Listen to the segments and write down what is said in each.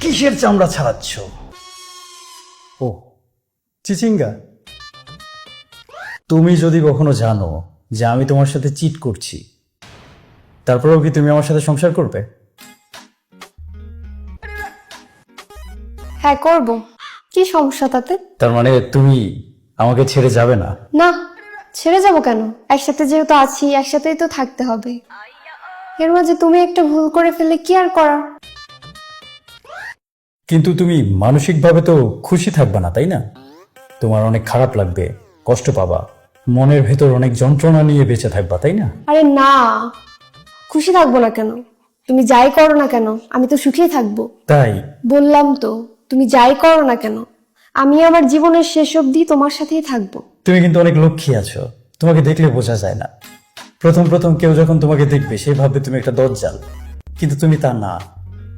কিসের চামড়া ছাড়াচ্ছ? ও চিচিঙ্গা। তুমি যদি কখনো জানো যে আমি তোমার সাথে চিট করছি, তারপরেও কি তুমি আমার সাথে সংসার করবে? হ্যাঁ করব, কি সমস্যা তাতে? তার মানে তুমি আমাকে ছেড়ে যাবে না? না, ছেড়ে যাব কেন? একসাথে যেহেতু আছি, একসাথেই তো থাকতে হবে। এর মাঝে তুমি একটা ভুল করে ফেলে কি আর করার? কিন্তু তুমি মানসিকভাবে তো খুশি থাকবে না, তাই না? তোমার অনেক খারাপ লাগবে, কষ্ট পাবা, মনের ভেতর অনেক যন্ত্রণা নিয়ে বেঁচে থাকবা, তাই না? আরে না, খুশি থাকবো না কেন? তুমি যাই করো না কেন, আমি তো সুখেই থাকবো। তাই? বললাম তো, তুমি যাই করো না কেন, আমি আমার জীবনের শেষ অবধি তোমার সাথেই থাকবো। তুমি কিন্তু অনেক লক্ষ্মী আছো, তোমাকে দেখলে বোঝা যায় না। প্রথম প্রথম কেউ যখন তোমাকে দেখবে সে ভাববে তুমি একটা দজ্জাল, কিন্তু তুমি তা না।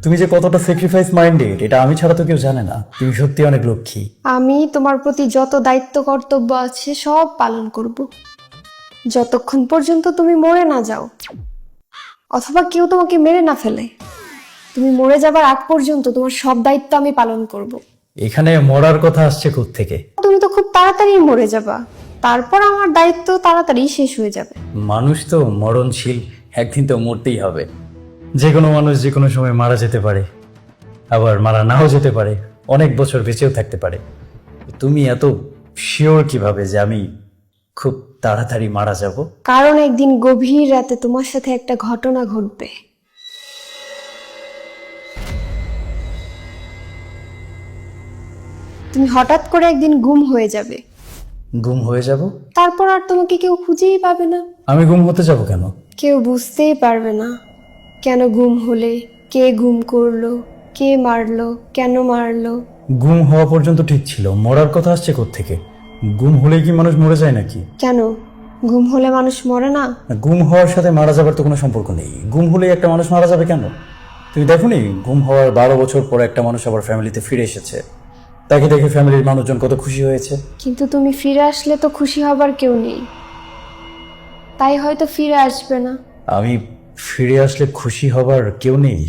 তুমি যে কতটা স্যাক্রিফাইস মাইন্ডেড এটা আমি ছাড়া তো কেউ জানে না। তুমি সত্যি অনেক লক্ষ্মী। আমি তোমার প্রতি যত দায়িত্ব কর্তব্য আছে সব পালন করব, যতক্ষণ পর্যন্ত তুমি মরে না যাও, অথবা কেউ তোমাকে মেরে না ফেলে। তুমি মরে যাবার আগ পর্যন্ত তোমার সব দায়িত্ব আমি পালন করব। এখানে মরার কথা আসছে কোত্থেকে? তুমি তো খুব তাড়াতাড়ি মরে যাবা, তারপর আমার দায়িত্ব তাড়াতাড়ি শেষ হয়ে যাবে। মানুষ তো মরণশীল, একদিন তো মরতেই হবে। যে কোনো মানুষ যে কোনো সময় মারা যেতে পারে, আবার মারা নাও যেতে পারে, অনেক বছর বেঁচেও থাকতে পারে। তুমি এত শিওর কিভাবে যে আমি খুব তাড়াতাড়ি মারা যাব? কারণ একদিন গভীর রাতে তোমার সাথে একটা ঘটনা ঘটবে। তুমি হঠাৎ করে একদিন গুম হয়ে যাবে, গুম হয়ে যাব? তারপর আর তোমাকে কেউ খুঁজেই পাবে না। আমি গুম হতে যাব কেন? কেউ বুঝতেই পারবে না কেন গুম হলে, কে গুম করলো, কে মারলো, কেন মারলো। গুম হওয়া পর্যন্ত ঠিক ছিল, মরার কথা আসছে কোত্থেকে? গুম হলে কি মানুষ মরে যায় নাকি? কেন গুম হলে মানুষ মরে না? গুম হওয়ার সাথে মারা যাবার তো কোনো সম্পর্ক নেই। গুম হলেই একটা মানুষ মারা যাবে কেন? তুমি দেখোনি গুম হওয়ার 12 বছর পরে একটা মানুষ আবার ফ্যামিলিতে ফিরে এসেছে, তাকে দেখে ফ্যামিলির মানুষজন কত খুশি হয়েছে। কিন্তু তুমি ফিরে আসলে তো খুশি হবার কেউ নেই, তাই হয়তো ফিরে আসবে না। আমি ফিরে আসলে খুশি হবার কেউ নেই?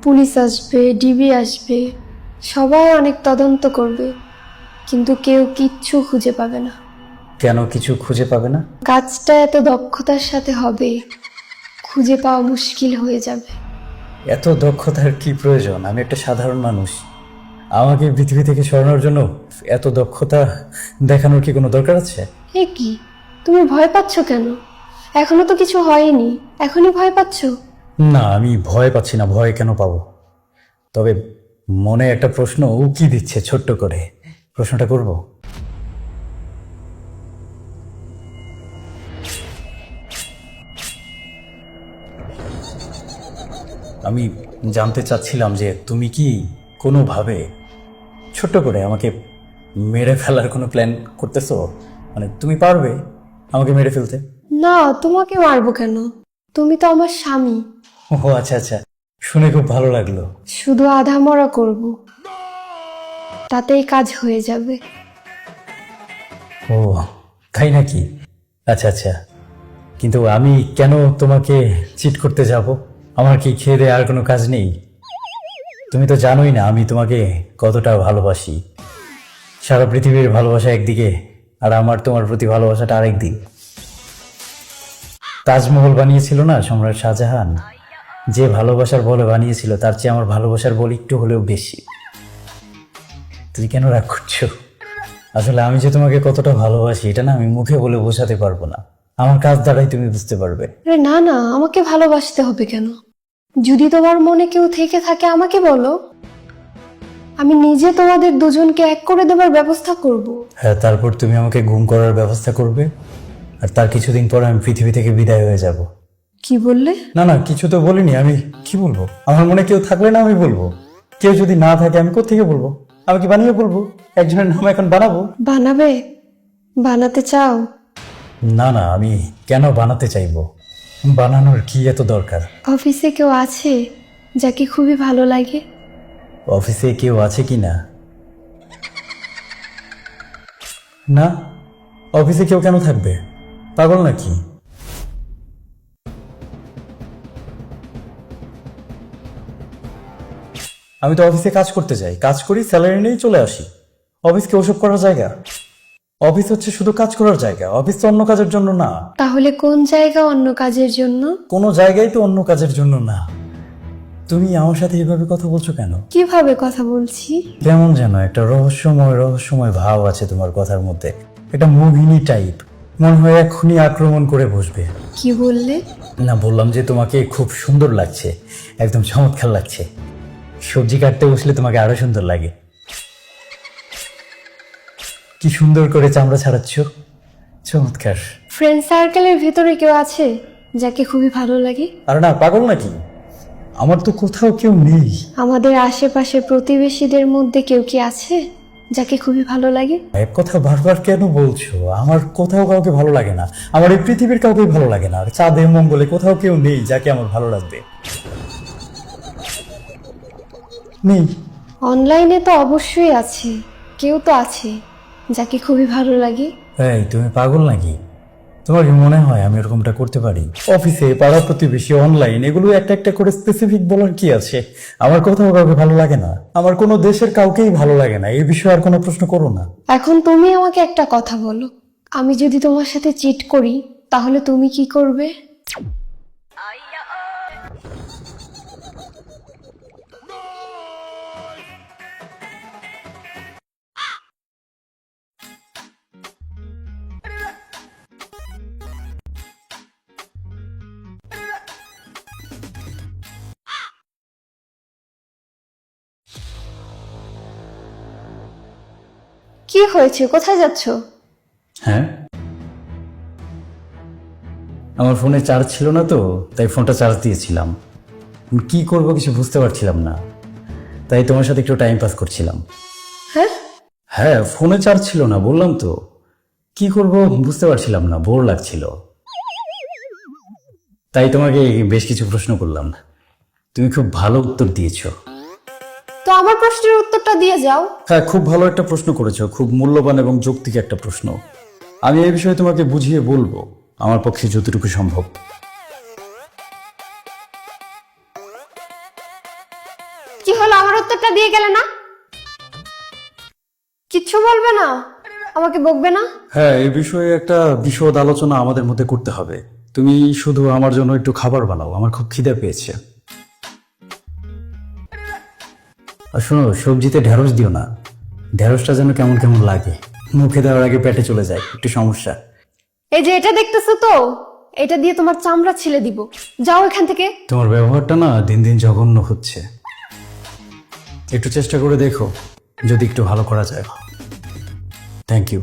পুলিশ আসবে, ডিবি আসবে, সবাই অনেক তদন্ত করবে, কিন্তু কেউ কিচ্ছু খুঁজে পাবে না। কেন কিছু খুঁজে পাবে না? কাজটা এত দক্ষতার সাথে হবে, খুঁজে পাওয়া মুশকিল হয়ে যাবে। এত দক্ষতার কি প্রয়োজন? আমি একটা সাধারণ মানুষ, আমাকে পৃথিবী থেকে সরানোর জন্য এত দক্ষতা দেখানোর কি কোনো দরকার আছে? এ কি, তুমি ভয় পাচ্ছ কেন? এখনো তো কিছু হয়নি, এখনই ভয় পাচ্ছ? না, আমি ভয় পাচ্ছি না। ভয় কেন পাবো? তবে মনে একটা প্রশ্ন উকি দিচ্ছে ছোট্ট করে। প্রশ্নটা করব? আমি জানতে চাচ্ছিলাম যে তুমি কি কোনোভাবে ছোট্ট করে আমাকে মেরে ফেলার কোনো প্ল্যান করতেছো? মানে তুমি পারবে আমাকে মেরে ফেলতে? না, তোমাকে মারবো কেন? তুমি তো আমার স্বামী। ও আচ্ছা আচ্ছা, শুনে খুব ভালো লাগলো। শুধু আধা মরা করব, তাতেই কাজ হয়ে যাবে। ও তাই নাকি? আচ্ছা আচ্ছা, কিন্তু আমি কেন তোমাকে চিট করতে যাব? আমার কি খেয়ে দেয়ে আর কোনো কাজ নেই? তুমি তো জানোই না আমি তোমাকে কতটা ভালোবাসি। সারা পৃথিবীর ভালোবাসা একদিকে, আর আমার তোমার প্রতি ভালোবাসাটা আরেক দিক। তাজমহল বানিয়েছিল না সম্রাট শাহজাহান, যে ভালোবাসার বলে বানিয়েছিল তার চেয়ে আমার ভালোবাসার বল একটু হলেও বেশি। তুমি কেন রাগ করছো? আসলে আমি যে তোমাকে কতটা ভালোবাসি এটা না আমি মুখে বলে বোঝাতে পারবো না, আমার কাজ দ্বারাই তুমি বুঝতে পারবে। আরে না না, আমাকে ভালোবাসতে হবে কেন? যদি তোমার মনে কেউ থেকে থাকে আমাকে বলো, আমি নিজে তোমাদের দুজনকে এক করে দেবার ব্যবস্থা করব। হ্যাঁ, তারপর তুমি আমাকে গুম করার ব্যবস্থা করবে, আর তার কিছুদিন পর আমি পৃথিবী থেকে বিদায় হয়ে যাব। কি বললে? না না, কিছু তো বলিনি। আমি কি বলবো? আমার মনে কেউ থাকলে না আমি বলবো, কেউ যদি না থাকে আমি কোত্থেকে বলবো? আমি কি বানিয়ে বলবো? একজনের নাম এখন বানাবো? বানাবে? বানাতে চাও? না না, আমি কেন বানাতে চাইবো? বানানোর কি এত দরকার? অফিসে কেউ আছে যাকে খুবই ভালো লাগে? অফিসে কেউ আছে কি না? না, অফিসে কেউ কেন থাকবে? পাগল নাকি? আমি তো অফিসে কাজ করতে যাই, কাজ করি, স্যালারি নিয়েই চলে আসি। অফিস কি ওসব করার জায়গা? অফিস হচ্ছে শুধু কাজ করার জায়গা, অফিস তো অন্য কাজের জন্য না। তাহলে কোন জায়গা অন্য কাজের জন্য? কোনো জায়গায় তো অন্য কাজের জন্য না। তুমি আমার সাথে এইভাবে কথা বলছো কেন? কিভাবে কথা বলছি? কেমন যেন একটা রহস্যময় ভাব আছে তোমার কথার মধ্যে, একটা মোহিনী টাইপ। মনে হয় এক্ষুনি আক্রমণ করে বসবে। কি বললে? না, বললাম যে তোমাকে খুব সুন্দর লাগছে, একদম চমৎকার লাগছে। সবজি কাটতে বসলে তোমাকে আরো সুন্দর লাগে। কি সুন্দর করে চামড়া ছাড়াচ্ছ, চমৎকার। ফ্রেন্ড সার্কেলের ভেতরে কেউ আছে যাকে খুবই ভালো লাগে? আর না, পাগল নাকি? আমার তো কোথাও কেউ নেই। আমাদের আশেপাশে প্রতিবেশীদের মধ্যে কেউ কি আছে যাকে খুবই ভালো লাগে? এক কথা বারবার কেন বলছো? আমার কোথাও কাউকে ভালো লাগে না, আমার এই পৃথিবীর কাউকে ভালো লাগে না। আর চাঁদে মঙ্গলে কোথাও কেউ নেই যাকে আমার ভালো লাগবে। নেই। অনলাইনে তো অবশ্যই আছে, কেউ তো আছে যাকে খুবই ভালো লাগে। এই, তুমি পাগল নাকি? তোমার কি মনে হয় আমি এরকমটা করতে পারি? অফিসে, পাড়া প্রতিবেশী, অনলাইন, এগুলো একটা একটা করে স্পেসিফিক বলার কি আছে? আমার কোথাও কাউকে ভালো লাগে না, আমার কোনো দেশের কাউকেই ভালো লাগে না। এই বিষয়ে আর কোনো প্রশ্ন করো না। এখন তুমি আমাকে একটা কথা বলো, আমি যদি তোমার সাথে চিট করি তাহলে তুমি কি করবে? কি হয়েছে, কোথায় যাচ্ছো? হ্যাঁ, আমার ফোনে চার্জ ছিল না তো, তাই ফোনটা চার্জ দিয়েছিলাম। কি করব কিছু বুঝতে পারছিলাম না, তাই তোমার সাথে একটু টাইম পাস করছিলাম। হ্যাঁ, হ্যাঁ, ফোনে চার্জ ছিল না, বললাম তো। কি করব বুঝতে পারছিলাম না, বোর লাগছিল, তাই তোমাকে বেশ কিছু প্রশ্ন করলাম। তুমি খুব ভালো উত্তর দিয়েছো। তো আমার প্রশ্নের উত্তরটা দিয়ে যাও। হ্যাঁ, খুব ভালো একটা প্রশ্ন করেছো, খুব মূল্যবান এবং যৌক্তিক একটা প্রশ্ন। আমি এই বিষয়ে তোমাকে বুঝিয়ে বলবো আমার পক্ষে যতটুকু সম্ভব। কি হলো, আমার উত্তরটা দিয়ে গেলে না? কিচ্ছু বলবে না, আমাকে বকবে না? হ্যাঁ, এই বিষয়ে একটা বিশদ আলোচনা আমাদের মধ্যে করতে হবে। তুমি শুধু আমার জন্য একটু খাবার বানাও, আমার খুব খিদে পেয়েছে। আর শোনো, সবজিতে ঢেঁড়স দিও না, ঢেঁড়সটা যেন কেমন কেমন লাগে, মুখে দেওয়ার আগে পেটে চলে যায়, একটু সমস্যা। এই যে এটা দেখতেছো তো, এটা দিয়ে তোমার চামড়া ছিলে দিব, যাও এখান থেকে। তোমার ব্যবহারটা না দিন দিন জঘন্য হচ্ছে। একটু চেষ্টা করে দেখো, যদি একটু ভালো করা যায়। Thank you.